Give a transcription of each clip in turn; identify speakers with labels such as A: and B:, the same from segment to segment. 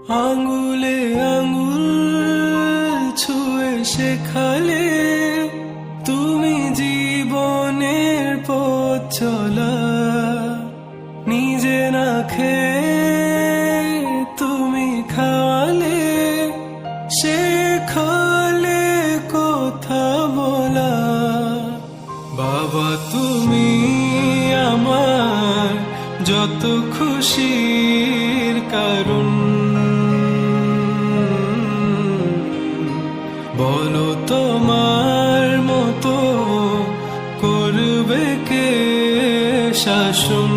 A: আঙুলে আঙুল ছুঁয়ে শেখালে তুমি জীবনের পথ চলা। নিজে না খেয়ে তুমি খাওয়ালে, শেখালে কথা বলা। বাবা তুমি আমার যত খুশির কারণ, বলো তোমার মতো করবে কে শাসন।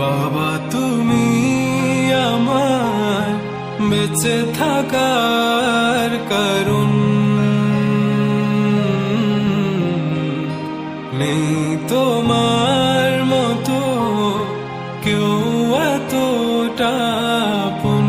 A: বাবা তুমি আমার বেঁচে থাকার কারণ, নেই তোমার মতো কেউ এতটা আপন।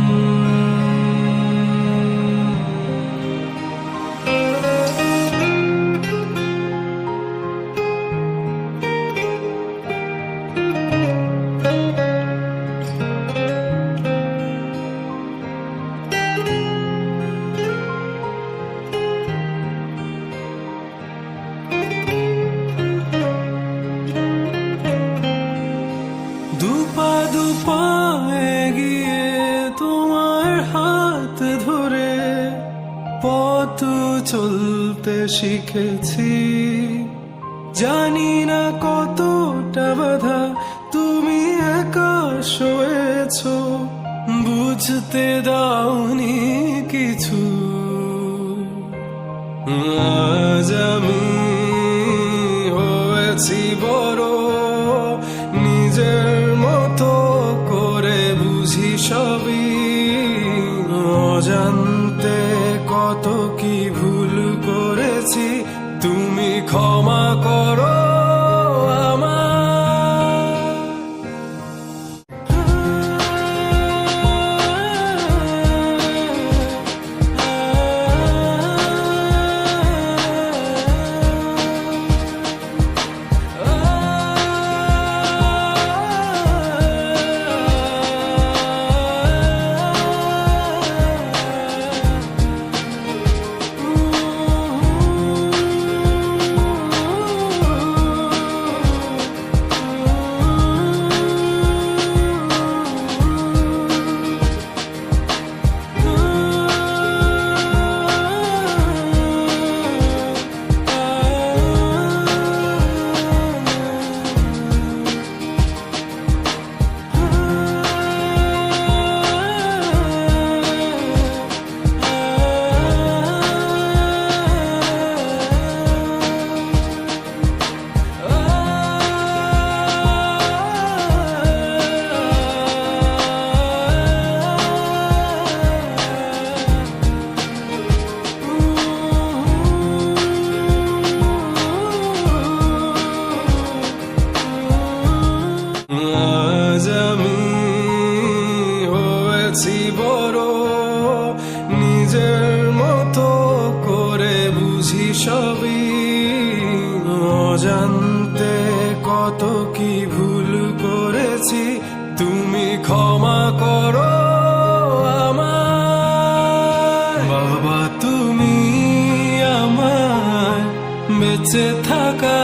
A: দুপা দুপা এগিয়ে তোমার হাত ধরে পথ চলতে শিখেছি। জানি না কতটা বাধা তুমি একা সয়েছ, বুঝতে দাওনি কিছু। আজ আমি হয়েছি বড়, নিজের মতো করে বুঝি সবই। অজান্তে কত কি ভুল করেছি, তুমি ক্ষমা করো বড়, নিজের মতো করে বুঝি সবই। অজান্তে কত কি ভুল করেছি, তুমি ক্ষমা করো আমায়। বাবা তুমি আমার বেঁচে থাকা